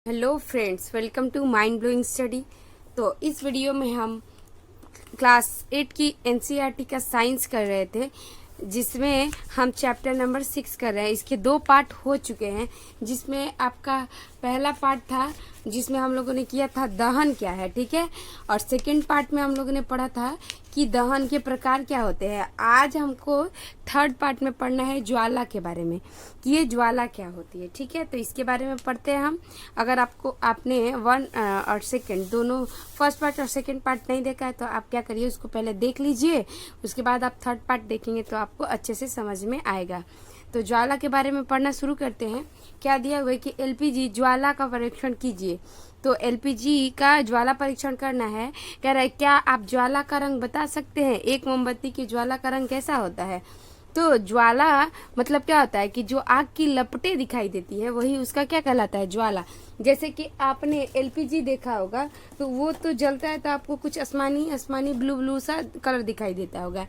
Hello friends, welcome to mind blowing study. तो इस video में हम क्लास 8 की एनसीईआरटी का साइंस कर रहे थे, जिसमें हम चैप्टर नंबर 6 कर रहे हैं। इसके 2 पार्ट हो चुके हैं, जिसमें आपका पहला पार्ट था जिसमें हम लोगों ने किया था दहन क्या है, ठीक है। और सेकंड पार्ट में हम लोगों ने पढ़ा था कि दहन के प्रकार क्या होते हैं। आज हमको थर्ड पार्ट में पढ़ना है ज्वाला के बारे में, कि ये ज्वाला क्या होती है, ठीक है। तो इसके बारे में पढ़ते हैं हम। अगर आपने 1 और सेकंड दोनों, फर्स्ट पार्ट और सेकंड पार्ट नहीं देखा है तो आप क्या करिए, उसको पहले देख लीजिए, उसके बाद आप थर्ड पार्ट देखेंगे तो आपको अच्छे से समझ में आएगा। तो ज्वाला के बारे में पढ़ना शुरू करते हैं। क्या दिया हुआ है कि एलपीजी ज्वाला का परीक्षण कीजिए। तो एलपीजी का ज्वाला परीक्षण करना है। कह रहा है क्या आप ज्वाला का रंग बता सकते हैं, एक मोमबत्ती की ज्वाला का रंग कैसा होता है। तो ज्वाला मतलब क्या होता है कि जो आग की लपटें दिखाई देती है वही उसका क्या कहलाता है, ज्वाला। जैसे कि आपने एलपीजी देखा होगा तो वो तो जलता है तो आपको कुछ आसमानी आसमानी ब्लू ब्लू सा कलर दिखाई देता होगा,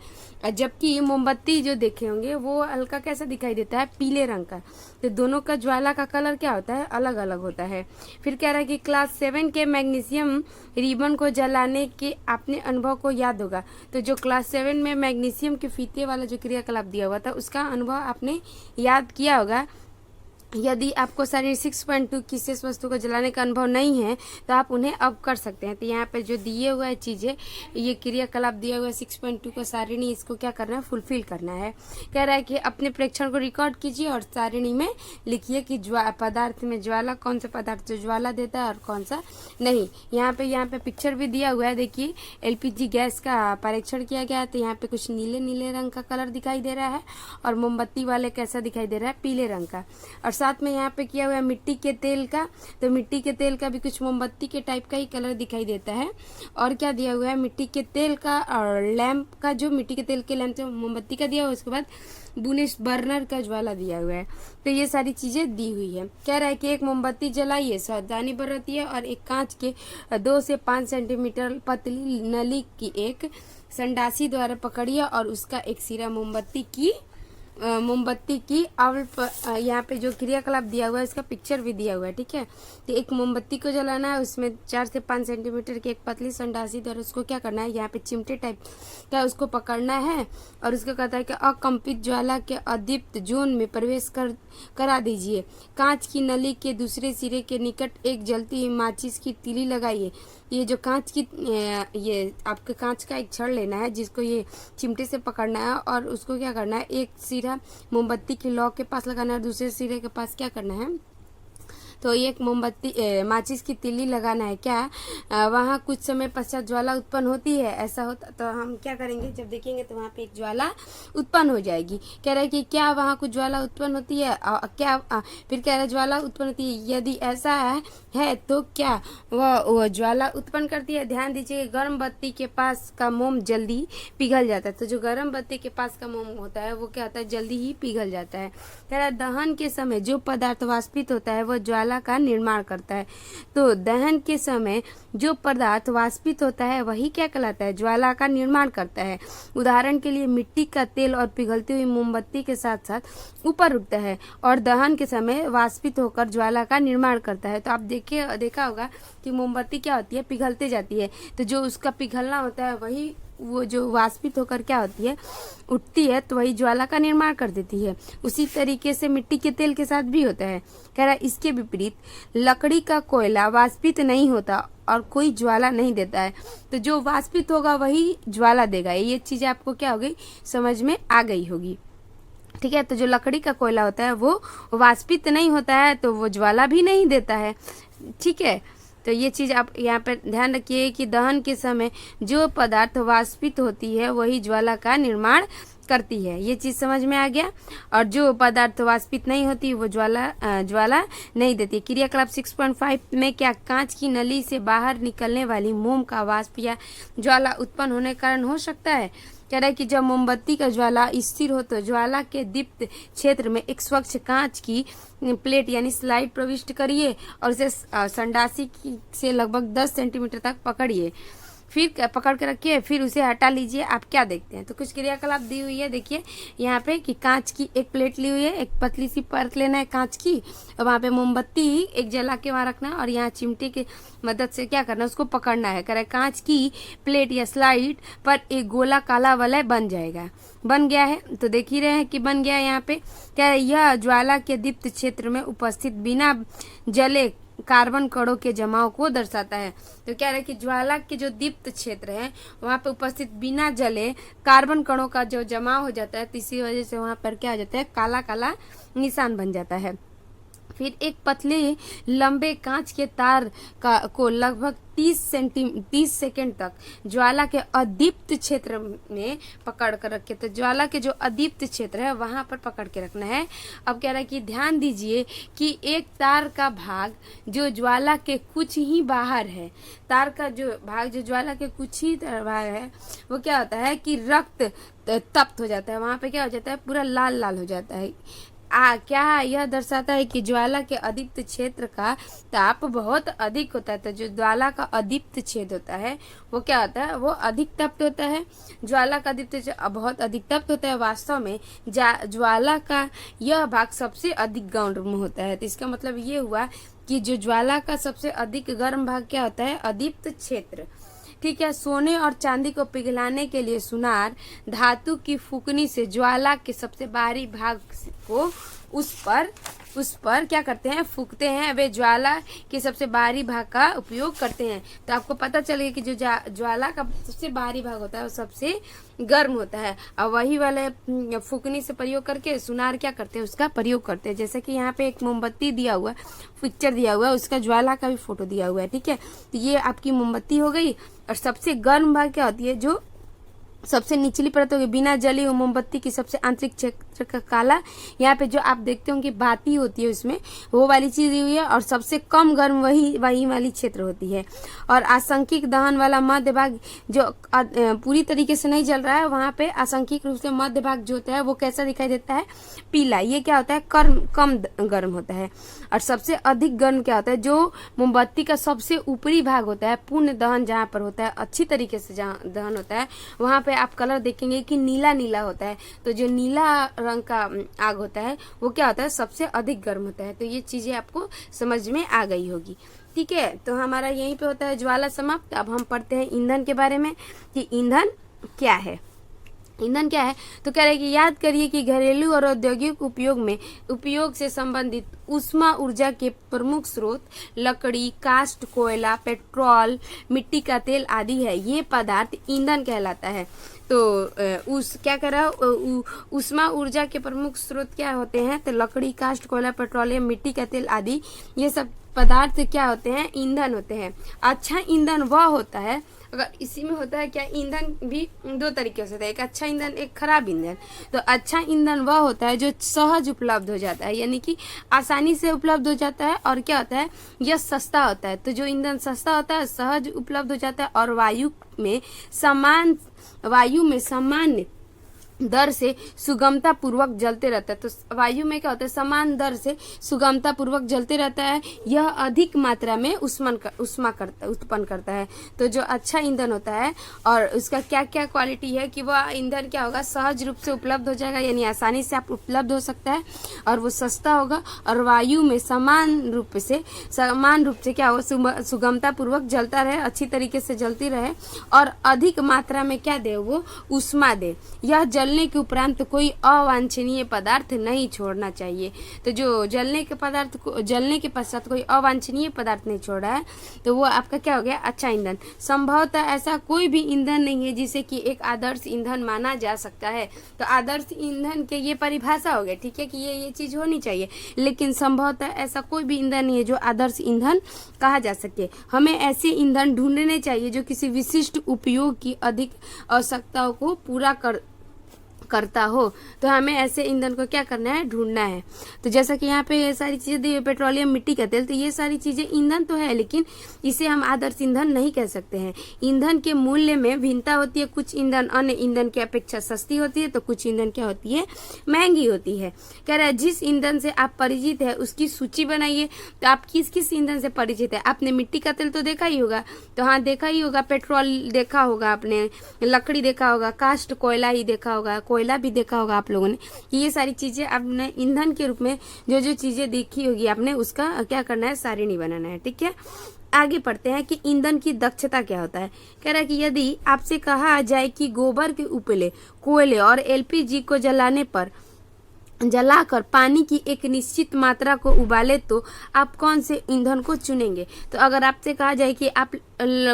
जबकि मोमबत्ती जो देखे होंगे वो हल्का कैसा दिखाई देता है, पीले रंग का। तो दोनों का ज्वाला का कलर क्या होता है, अलग अलग होता है। फिर कह रहा है कि क्लास 7 के मैग्नीशियम रिबन को जलाने के अपने अनुभव को याद होगा। तो जो क्लास 7 में मैग्नीशियम के फीते वाला जो क्रियाकलाप दिया हुआ था उसका अनुभव आपने याद किया होगा। यदि आपको सारणी 6.2 की शेष वस्तु को जलाने का अनुभव नहीं है तो आप उन्हें अब कर सकते हैं। तो यहाँ पे जो दिए हुआ है चीज़ें, ये क्रियाकलाप दिया हुआ है 6.2 का सारणी, इसको क्या करना है, फुलफिल करना है। कह रहा है कि अपने प्रेक्षण को रिकॉर्ड कीजिए और सारणी में लिखिए कि पदार्थ में ज्वाला, कौन सा पदार्थ जो ज्वाला देता है और कौन सा नहीं। यहाँ पे पिक्चर भी दिया हुआ है, देखिए एलपीजी गैस का परीक्षण किया गया है। तो यहाँ पे कुछ नीले नीले रंग का कलर दिखाई दे रहा है और मोमबत्ती वाले कैसा दिखाई दे रहा है, पीले रंग का। और साथ में यहाँ पे किया हुआ है मिट्टी के तेल का। तो मिट्टी के तेल का भी कुछ मोमबत्ती के टाइप का ही कलर दिखाई देता है। और क्या दिया हुआ है, मिट्टी के तेल का और लैंप का, जो मिट्टी के तेल के लैंप से मोमबत्ती का दिया हुआ है, उसके बाद बुनिश बर्नर का ज्वाला दिया हुआ है। तो ये सारी चीजें दी हुई है। कह रहा है कि एक मोमबत्ती जलाइए, सावधानी बरतिए और एक कांच के 2 से 5 सेंटीमीटर पतली नली की एक संडासी द्वारा पकड़िए और उसका एक सिरा मोमबत्ती की यहाँ पे जो क्रियाकलाप दिया हुआ है इसका पिक्चर भी दिया हुआ है, ठीक है। तो एक मोमबत्ती को जलाना है, उसमें 4 से 5 सेंटीमीटर की एक पतली संडासी द्वारा उसको क्या करना है, यहाँ पे चिमटे टाइप का उसको पकड़ना है और उसको कहता है कि अकंपित ज्वाला के अदीप्त जोन में प्रवेश करा दीजिए। कांच की नली के दूसरे सिरे के निकट एक जलती हुई माचिस की तीली लगाइए। ये जो कांच की, ये आपके कांच का एक छड़ लेना है जिसको ये चिमटे से पकड़ना है और उसको क्या करना है, एक सिरा मोमबत्ती के लौ के पास लगाना है और दूसरे सिरे के पास क्या करना है, तो एक माचिस की तीली लगाना है। क्या वहाँ कुछ समय पश्चात ज्वाला उत्पन्न होती है, ऐसा होता तो हम क्या करेंगे, जब देखेंगे तो वहाँ पे एक ज्वाला उत्पन्न हो जाएगी। कह रहा है कि क्या वहाँ कुछ ज्वाला उत्पन्न होती है, फिर कह रहा है ज्वाला उत्पन्न होती है, यदि ऐसा है तो क्या वह ज्वाला उत्पन्न करती है। ध्यान दीजिए, गर्म बत्ती के पास का मोम जल्दी पिघल जाता है। तो जो गर्म बत्ती के पास का मोम होता है वो क्या होता है, जल्दी ही पिघल जाता है। कह रहा है दहन के समय जो पदार्थ वाष्पित होता है वह ज्वाला का निर्माण करता है। तो दहन के समय जो पदार्थ वाष्पित होता है वही क्या कहलाता है, ज्वाला का निर्माण करता है। उदाहरण के लिए मिट्टी का तेल और पिघलती हुई मोमबत्ती के साथ साथ ऊपर उठता है और दहन के समय वाष्पित होकर ज्वाला का निर्माण करता है। तो आप देखा होगा कि मोमबत्ती क्या होती है, पिघलते जाती है। तो जो उसका पिघलना होता है वही, वो जो वाष्पित होकर क्या होती है, उठती है, तो वही ज्वाला का निर्माण कर देती है। उसी तरीके से मिट्टी के तेल के साथ भी होता है। कह रहा है इसके विपरीत लकड़ी का कोयला वाष्पित नहीं होता और कोई ज्वाला नहीं देता है। तो जो वाष्पित होगा वही ज्वाला देगा। ये चीजें आपको क्या हो गई, समझ में आ गई होगी, ठीक है। तो जो लकड़ी का कोयला होता है वो वाष्पित नहीं होता है तो वो ज्वाला भी नहीं देता है, ठीक है। तो ये चीज़ आप यहाँ पर ध्यान रखिए कि दहन के समय जो पदार्थ वाष्पित होती है वही ज्वाला का निर्माण करती है। ये चीज़ समझ में आ गया। और जो पदार्थ वाष्पित नहीं होती वो ज्वाला नहीं देती। क्रियाकलाप 6.5 में क्या कांच की नली से बाहर निकलने वाली मोम का वाष्प या ज्वाला उत्पन्न होने के कारण हो सकता है। कह रहा है कि जब मोमबत्ती का ज्वाला स्थिर हो तो ज्वाला के दीप्त क्षेत्र में एक स्वच्छ कांच की प्लेट यानी स्लाइड प्रविष्ट करिए और उसे संडासी से लगभग 10 सेंटीमीटर तक पकड़िए। फिर पकड़ के रखिए, फिर उसे हटा लीजिए। आप क्या देखते हैं, तो कुछ क्रियाकलाप दी हुई है। देखिए यहाँ पे कि कांच की एक प्लेट ली हुई है, एक पतली सी परत लेना है कांच की, और वहाँ पे मोमबत्ती एक जला के वहाँ रखना है, और यहाँ चिमटे की मदद से क्या करना है, उसको पकड़ना है। कह रहा है कांच की प्लेट या स्लाइड पर एक गोला काला वलय बन जाएगा। बन गया है, तो देख ही रहे हैं कि बन गया है। यहाँ पे क्या है, यह ज्वाला के दीप्त क्षेत्र में उपस्थित बिना जले कार्बन कणों के जमाव को दर्शाता है। तो क्या है कि ज्वाला के जो दीप्त क्षेत्र है वहाँ पे उपस्थित बिना जले कार्बन कणों का जो जमाव हो जाता है, तो इसी वजह से वहाँ पर क्या हो जाता है, काला काला निशान बन जाता है। फिर एक पतले लंबे कांच के तार को लगभग 30 सेकंड तक ज्वाला के अदीप्त क्षेत्र में पकड़ कर रखे। तो ज्वाला के जो अदीप्त क्षेत्र है वहां पर पकड़ के रखना है। अब कह रहा है कि ध्यान दीजिए कि एक तार का भाग जो ज्वाला के कुछ ही बाहर है, तार का जो भाग जो ज्वाला के कुछ ही बाहर है, वो क्या होता है कि रक्त तप्त हो जाता है। वहां पे क्या हो जाता है, पूरा लाल लाल हो जाता है। क्या यह दर्शाता है कि ज्वाला के अदीप्त क्षेत्र का ताप बहुत अधिक होता है। तो जो ज्वाला का अदीप्त क्षेत्र होता है वो क्या होता है, वो अधिक तप्त होता है। ज्वाला का अदीप्त बहुत अधिक तप्त होता है। वास्तव में ज्वाला का यह भाग सबसे अधिक गर्म होता है। तो इसका मतलब ये हुआ कि जो ज्वाला का सबसे अधिक गर्म भाग क्या होता है, अदीप्त क्षेत्र। ठीक है। सोने और चांदी को पिघलाने के लिए सुनार धातु की फूकनी से ज्वाला के सबसे बाहरी भाग को उस पर क्या करते हैं, फूकते हैं। वे ज्वाला के सबसे बाहरी भाग का उपयोग करते हैं। तो आपको पता चलेगा कि जो ज्वाला का सबसे बाहरी भाग होता है वो सबसे गर्म होता है, और वही वाले फूकनी से प्रयोग करके सुनार क्या करते हैं, उसका प्रयोग करते हैं। जैसे कि यहाँ पे एक मोमबत्ती दिया हुआ है, पिक्चर दिया हुआ है, उसका ज्वाला का भी फोटो दिया हुआ है। ठीक है, तो ये आपकी मोमबत्ती हो गई। और सबसे गर्म भाग क्या होती है, जो सबसे निचली परत होगी बिना जली हुई मोमबत्ती की सबसे आंतरिक क्षेत्र का काला। यहाँ पे जो आप देखते होंगे बाती होती है उसमें वो वाली चीज हुई है, और सबसे कम गर्म वही वाली क्षेत्र होती है। और आसंकिक दहन वाला मध्य भाग जो पूरी तरीके से नहीं जल रहा है, वहाँ पे आसंकिक रूप से मध्य भाग जो होता है वो कैसा दिखाई देता है, पीला। ये क्या होता है, कम गर्म होता है। और सबसे अधिक गर्म क्या होता है, जो मोमबत्ती का सबसे ऊपरी भाग होता है, पूर्ण दहन जहाँ पर होता है, अच्छी तरीके से जहाँ दहन होता है, वहाँ पे आप कलर देखेंगे कि नीला नीला होता है। तो जो नीला रंग का आग होता है वो क्या होता है, सबसे अधिक गर्म होता है। तो ये चीजें आपको समझ में आ गई होगी। ठीक है, तो हमारा यहीं पे होता है ज्वाला समाप्त। अब हम पढ़ते हैं ईंधन के बारे में कि ईंधन क्या है। ईंधन क्या है, तो कह रहे कि याद करिए कि घरेलू और औद्योगिक उपयोग से संबंधित ऊष्मा ऊर्जा के प्रमुख स्रोत लकड़ी, काष्ठ, कोयला, पेट्रोल, मिट्टी का तेल आदि है। ये पदार्थ ईंधन कहलाता है। तो क्या कह रहा है, ऊष्मा ऊर्जा के प्रमुख स्रोत क्या होते हैं, तो लकड़ी, काष्ठ, कोयला, पेट्रोलियम, मिट्टी का तेल आदि, ये सब पदार्थ क्या होते हैं, ईंधन होते हैं। अच्छा ईंधन वह होता है, अगर इसी में होता है क्या, ईंधन भी दो तरीके से होता है, एक अच्छा ईंधन, एक खराब ईंधन। तो अच्छा ईंधन वह होता है जो सहज उपलब्ध हो जाता है, यानी कि आसानी से उपलब्ध हो जाता है, और क्या होता है, यह सस्ता होता है। तो जो ईंधन सस्ता होता है, सहज उपलब्ध हो जाता है, और वायु में सामान्य दर से सुगमता पूर्वक जलते रहता है। तो वायु में क्या होता है, समान दर से सुगमता पूर्वक जलते रहता है। यह अधिक मात्रा में उत्पन्न करता है। तो जो अच्छा ईंधन होता है, और उसका क्या क्या क्वालिटी है कि वह ईंधन क्या होगा, सहज रूप से उपलब्ध हो जाएगा, यानी आसानी से आप उपलब्ध हो सकता है, और वो सस्ता होगा, और वायु में समान रूप से क्या होगा, सुगमता पूर्वक जलता रहे, अच्छी तरीके से जलती रहे, और अधिक मात्रा में क्या दे, वो ऊष्मा दे। यह जलने के उपरांत कोई अवांछनीय पदार्थ नहीं छोड़ना चाहिए। तो जो जलने के पश्चात कोई अवांछनीय पदार्थ नहीं छोड़ा है, तो वो आपका क्या हो गया, अच्छा ईंधन। संभवतः ऐसा कोई भी ईंधन नहीं है जिसे कि एक आदर्श ईंधन माना जा सकता है। तो आदर्श ईंधन के ये परिभाषा हो गया, ठीक है, कि ये चीज होनी चाहिए, लेकिन संभवतः ऐसा कोई भी ईंधन नहीं है जो आदर्श ईंधन कहा जा सके। हमें ऐसे ईंधन ढूंढने चाहिए जो किसी विशिष्ट उपयोग की अधिक आवश्यकताओं को पूरा करता हो तो हमें ऐसे ईंधन को क्या करना है, ढूंढना है। तो जैसा कि यहाँ पे ये सारी चीजें दी, पेट्रोलियम, मिट्टी का तेल, तो ये सारी चीजें ईंधन तो है, लेकिन इसे हम आदर्श ईंधन नहीं कह सकते हैं। ईंधन के मूल्य में भिन्नता होती है, कुछ ईंधन अन्य ईंधन की अपेक्षा सस्ती होती है, तो कुछ ईंधन क्या होती है, महंगी होती है। कह रहा है जिस ईंधन से आप परिचित है उसकी सूची बनाइए। तो आप किस किस ईंधन से परिचित है? आपने मिट्टी का तेल तो देखा ही होगा, तो हाँ देखा ही होगा, पेट्रोल देखा होगा आपने, लकड़ी देखा होगा, कास्ट कोयला ही देखा होगा, कोयला भी देखा होगा आप लोगों ने। ये सारी चीजें आपने ईंधन के रूप में जो जो चीजें देखी होगी आपने, उसका क्या करना है, सारिणी बनाना है। ठीक है, आगे पढ़ते हैं कि ईंधन की दक्षता क्या होता है। कह रहा है कि यदि आपसे कहा जाए कि गोबर के उपले, कोयले और एलपीजी को जलाकर पानी की एक निश्चित मात्रा को उबाले तो आप कौन से ईंधन को चुनेंगे? तो अगर आपसे कहा जाए कि आप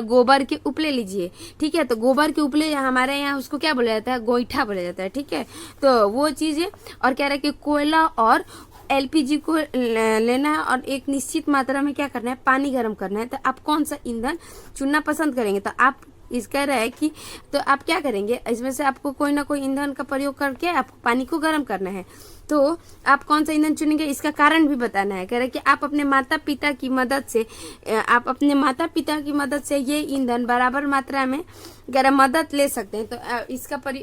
गोबर के उपले लीजिए, ठीक है, तो गोबर के उपले हमारे यहाँ उसको क्या बोला जाता है, गोईठा बोला जाता है। ठीक है, तो वो चीजें, और कह रहा है कि कोयला और एलपीजी को लेना है और एक निश्चित मात्रा में क्या करना है, पानी गर्म करना है, तो आप कौन सा ईंधन चुनना पसंद करेंगे? तो आप इस कह रहा है कि तो आप क्या करेंगे, इसमें से आपको कोई ना कोई ईंधन का प्रयोग करके आपको पानी को गर्म करना है, तो आप कौन सा ईंधन चुनेंगे, इसका कारण भी बताना है। कह रहे हैं कि आप अपने माता पिता की मदद से ये ईंधन बराबर मात्रा में अगर मदद ले सकते हैं, तो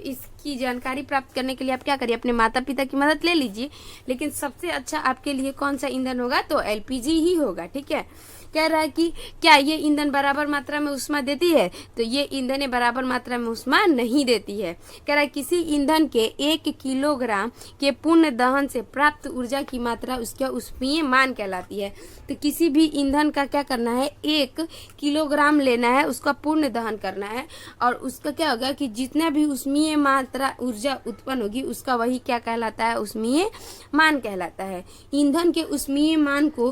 इसकी जानकारी प्राप्त करने के लिए आप क्या करिए, अपने माता पिता की मदद ले लीजिए, लेकिन सबसे अच्छा आपके लिए कौन सा ईंधन होगा, तो एलपीजी ही होगा। ठीक है, कह रहा है कि क्या ये ईंधन बराबर मात्रा में ऊष्मा देती है? तो ये ईंधन बराबर मात्रा में ऊष्मा नहीं देती है। कह रहा है किसी ईंधन के 1 किलोग्राम के पूर्ण दहन से प्राप्त ऊर्जा की मात्रा उसका ऊष्मीय मान कहलाती है। तो किसी भी ईंधन का क्या करना है, 1 किलोग्राम लेना है, उसका पूर्ण दहन करना है, और उसका क्या होगा कि जितना भी ऊष्मीय मात्रा ऊर्जा उत्पन्न होगी उसका वही क्या कहलाता है, ऊष्मीय मान कहलाता है। ईंधन के ऊष्मीय मान को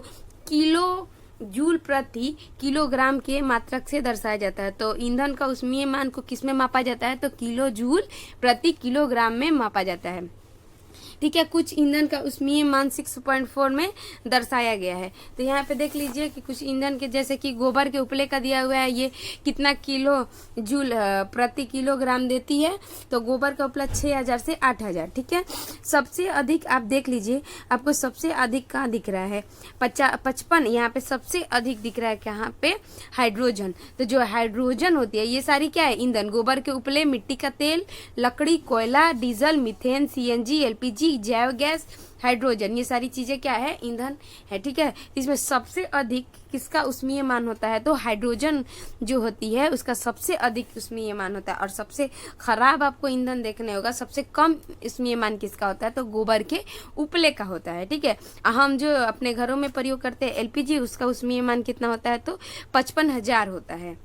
किलो जूल प्रति किलोग्राम के मात्रक से दर्शाया जाता है। तो ईंधन का ऊष्मीय मान को किस में मापा जाता है, तो किलो जूल प्रति किलोग्राम में मापा जाता है। ठीक है, कुछ ईंधन का ऊष्मीय मान 6.4 में दर्शाया गया है। तो यहाँ पे देख लीजिए कि कुछ ईंधन के, जैसे कि गोबर के उपले का दिया हुआ है, ये कितना किलो जूल प्रति किलोग्राम देती है, तो गोबर का उपला 6000 से 8000। ठीक है, सबसे अधिक आप देख लीजिए, आपको सबसे अधिक कहाँ दिख रहा है, 55, यहाँ पे सबसे अधिक दिख रहा है कहाँ पे, हाइड्रोजन। तो जो हाइड्रोजन होती है, ये सारी क्या है, ईंधन, गोबर के उपले, मिट्टी का तेल, लकड़ी, कोयला, डीजल, मीथेन, सीएनजी, एलपीजी, जैव गैस, हाइड्रोजन, ये सारी चीजें क्या है, ईंधन है। ठीक है, इसमें सबसे अधिक किसका ऊष्मीय मान होता है, तो हाइड्रोजन जो होती है उसका सबसे अधिक ऊष्मीय मान होता है। और सबसे खराब आपको ईंधन देखने होगा, सबसे कम ऊष्मीय मान किसका होता है, तो गोबर के उपले का होता है। ठीक है, हम जो अपने घरों में प्रयोग करते हैं एलपीजी, उसका ऊष्मीय मान कितना होता है, तो 55,000 होता है।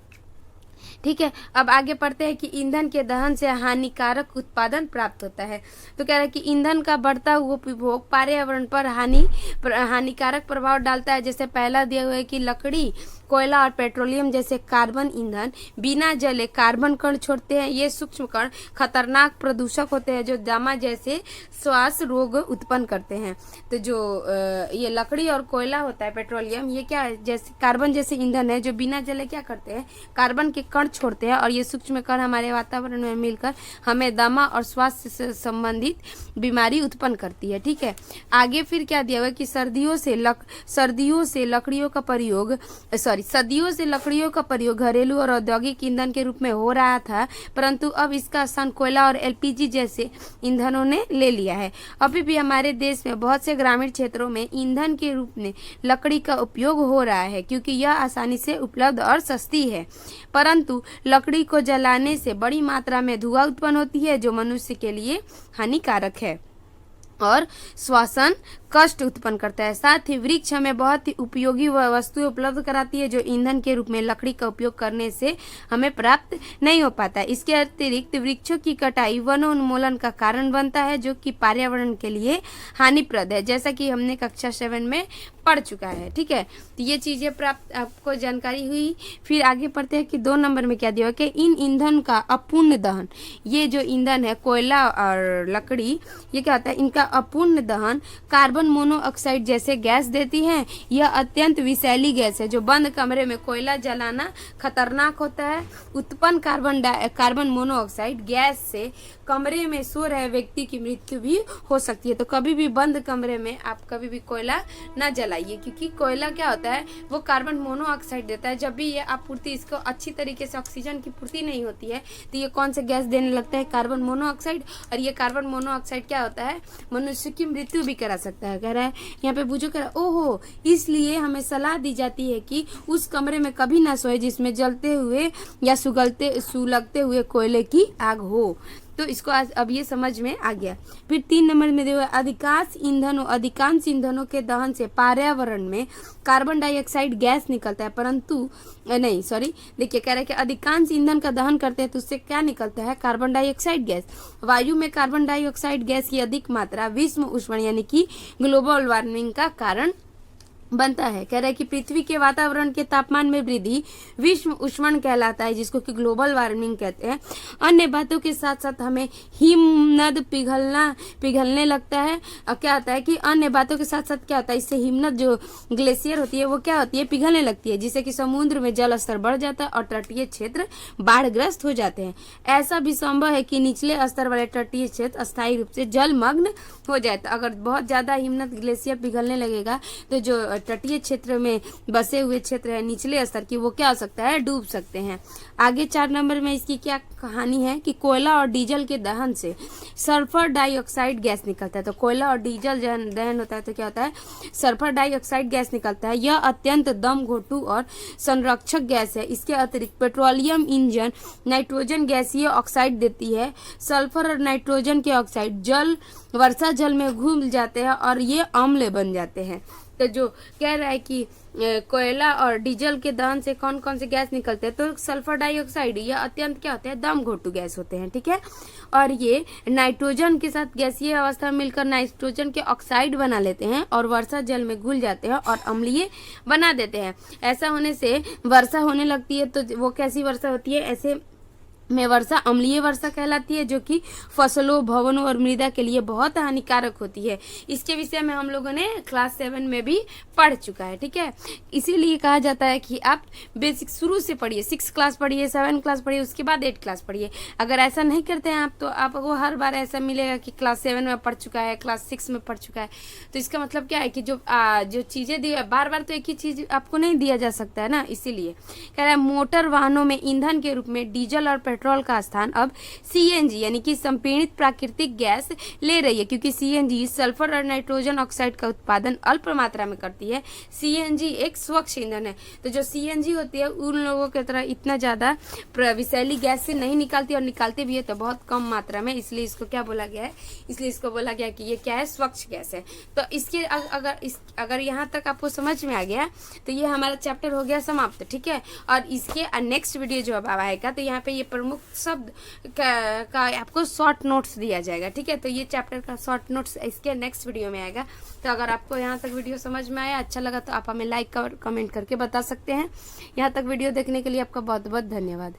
ठीक है, अब आगे पढ़ते हैं कि ईंधन के दहन से हानिकारक उत्पादन प्राप्त होता है। तो कह रहा है कि ईंधन का बढ़ता हुआ उपभोग पर्यावरण पर हानिकारक प्रभाव डालता है। जैसे पहला दिया हुआ है कि लकड़ी, कोयला और पेट्रोलियम जैसे कार्बन ईंधन बिना जले कार्बन कण छोड़ते हैं। ये सूक्ष्म कण खतरनाक प्रदूषक होते हैं जो दमा जैसे श्वास रोग उत्पन्न करते हैं। तो जो ये लकड़ी और कोयला होता है, पेट्रोलियम, ये क्या है, जैसे कार्बन जैसे ईंधन है जो बिना जले क्या करते हैं, कार्बन के कण छोड़ते हैं, और ये सूक्ष्म कण हमारे वातावरण में मिलकर हमें दमा और श्वास से संबंधित बीमारी उत्पन्न करती है। ठीक है, आगे फिर क्या दिया हुआ है कि सदियों से लकड़ियों का प्रयोग घरेलू और औद्योगिक ईंधन के रूप में हो रहा था, परंतु अब इसका स्थान कोयला और एलपीजी जैसे ईंधनों ने ले लिया है। अभी भी हमारे देश में बहुत से ग्रामीण क्षेत्रों में ईंधन के रूप में लकड़ी का उपयोग हो रहा है, क्योंकि यह आसानी से उपलब्ध और सस्ती है। परंतु लकड़ी को जलाने से बड़ी मात्रा में धुआं उत्पन्न होती है जो मनुष्य के लिए हानिकारक है और श्वसन कष्ट उत्पन्न करता है। साथ ही वृक्ष हमें बहुत ही उपयोगी वस्तुएं उपलब्ध कराती है जो ईंधन के रूप में लकड़ी का उपयोग करने से हमें प्राप्त नहीं हो पाता। इसके अतिरिक्त वृक्षों की कटाई वनोन्मूलन का कारण बनता है जो कि पर्यावरण के लिए हानिप्रद है, जैसा कि हमने कक्षा 7 में पढ़ चुका है। ठीक है, तो ये चीजें प्राप्त आपको जानकारी हुई। फिर आगे पढ़ते हैं कि 2 नंबर में क्या दिया है कि इन ईंधन का अपूर्ण दहन, ये जो ईंधन है कोयला और लकड़ी, ये क्या होता है, इनका अपूर्ण दहन कार्बन कार्बन मोनोऑक्साइड जैसे गैस देती हैं। यह अत्यंत विषैली गैस है। जो बंद कमरे में कोयला जलाना खतरनाक होता है। उत्पन्न कार्बन मोनोऑक्साइड गैस से कमरे में सो रहे व्यक्ति की मृत्यु भी हो सकती है। तो कभी भी बंद कमरे में आप कभी भी कोयला ना जलाइए, क्योंकि कोयला क्या होता है, वो कार्बन मोनोऑक्साइड देता है। जब भी ये आपूर्ति इसको अच्छी तरीके से ऑक्सीजन की पूर्ति नहीं होती है तो ये कौन सा गैस देने लगता है, कार्बन मोनोऑक्साइड। और ये कार्बन मोनोऑक्साइड क्या होता है, मनुष्य की मृत्यु भी करा सकता है। कह रहा है यहाँ पे बुझो, कह रहा है ओहो, इसलिए हमें सलाह दी जाती है कि उस कमरे में कभी ना सोए जिसमें जलते हुए या सुलगते हुए कोयले की आग हो। तो इसको आज अब ये समझ में आ गया। फिर 3 नंबर में देखो, अधिकांश ईंधनों के दहन से पर्यावरण में कार्बन डाइऑक्साइड गैस निकलता है, परंतु नहीं सॉरी देखिए, कह रहे हैं कि अधिकांश ईंधन का दहन करते हैं तो उससे क्या निकलता है, कार्बन डाइऑक्साइड गैस। वायु में कार्बन डाइऑक्साइड गैस की अधिक मात्रा विश्व उष्णन यानी कि ग्लोबल वार्मिंग का कारण बनता है। कह रहा है कि पृथ्वी के वातावरण के तापमान में वृद्धि विश्व उष्णन कहलाता है, जिसको कि ग्लोबल वार्मिंग कहते हैं। अन्य बातों के साथ साथ हमें हिमनद पिघलने लगता है। और क्या होता है कि अन्य बातों के साथ साथ क्या होता है, इससे हिमनद जो ग्लेशियर होती है वो क्या होती है, पिघलने लगती है, जिससे कि समुद्र में जल स्तर बढ़ जाता है और तटीय क्षेत्र बाढ़ग्रस्त हो जाते हैं। ऐसा भी संभव है कि निचले स्तर वाले तटीय क्षेत्र अस्थायी रूप से जलमग्न हो जाए। तो अगर बहुत ज्यादा हिमनद ग्लेशियर पिघलने लगेगा तो जो तटीय क्षेत्र में बसे हुए क्षेत्र है निचले स्तर की, वो क्या हो सकता है, डूब सकते हैं। आगे 4 नंबर में इसकी क्या कहानी है कि कोयला और डीजल के दहन से सल्फर डाइऑक्साइड गैस निकलता है। तो कोयला और डीजल दहन होता है तो क्या होता है, सल्फर डाइऑक्साइड गैस निकलता है। यह अत्यंत दम घोटू और संरक्षक गैस है। इसके अतिरिक्त पेट्रोलियम इंजन नाइट्रोजन गैसीय ऑक्साइड देती है। सल्फर और नाइट्रोजन के ऑक्साइड वर्षा जल में घुल जाते हैं और ये अम्ल बन जाते हैं। तो जो कह रहा है कि कोयला और डीजल के दहन से कौन कौन से गैस निकलते हैं, तो सल्फर डाइऑक्साइड ये अत्यंत क्या होते हैं, दम घोटू गैस होते हैं, ठीक है। और ये नाइट्रोजन के साथ गैसीय अवस्था में मिलकर नाइट्रोजन के ऑक्साइड बना लेते हैं और वर्षा जल में घुल जाते हैं और अम्लीय बना देते हैं। ऐसा होने से वर्षा होने लगती है। तो वो कैसी वर्षा होती है, ऐसे में वर्षा अम्लीय वर्षा कहलाती है, जो कि फसलों, भवनों और मृदा के लिए बहुत हानिकारक होती है। इसके विषय में हम लोगों ने क्लास 7 में भी पढ़ चुका है, ठीक है। इसीलिए कहा जाता है कि आप बेसिक शुरू से पढ़िए, 6 क्लास पढ़िए, 7 क्लास पढ़िए, उसके बाद 8 क्लास पढ़िए। अगर ऐसा नहीं करते हैं आप तो आपको हर बार ऐसा मिलेगा कि क्लास 7 में पढ़ चुका है, क्लास 6 में पढ़ चुका है। तो इसका मतलब क्या है कि जो चीजें दी बार बार तो एक ही चीज आपको नहीं दिया जा सकता है ना। इसीलिए कह रहा है मोटर वाहनों में ईंधन के रूप में डीजल और पेट्रोल का स्थान अब सीएनजी यानी कि संपीड़ित प्राकृतिक गैस ले रही है, क्योंकि सीएनजी सल्फर और नाइट्रोजन ऑक्साइड का उत्पादन अल्प मात्रा में करती है। सीएनजी एक स्वच्छ ईंधन है। तो जो सीएनजी होती है उन लोगों की तरह इतना ज्यादा विषैली गैस से नहीं निकालती, और निकालती भी है तो बहुत कम मात्रा में। इसलिए इसको क्या बोला गया है, इसलिए इसको बोला गया कि ये क्या है, स्वच्छ गैस है। तो इसके अगर यहाँ तक आपको समझ में आ गया तो ये हमारा चैप्टर हो गया समाप्त, ठीक है। और इसके नेक्स्ट वीडियो जो अब आएगा तो यहाँ पे ये प्रमुख शब्द का आपको शॉर्ट नोट्स दिया जाएगा, ठीक है। तो ये चैप्टर का शॉर्ट नोट्स इसके नेक्स्ट वीडियो में आएगा। तो अगर आपको यहाँ तक वीडियो समझ में आया, अच्छा लगा तो आप हमें लाइक और कमेंट करके बता सकते हैं। यहाँ तक वीडियो देखने के लिए आपका बहुत बहुत धन्यवाद।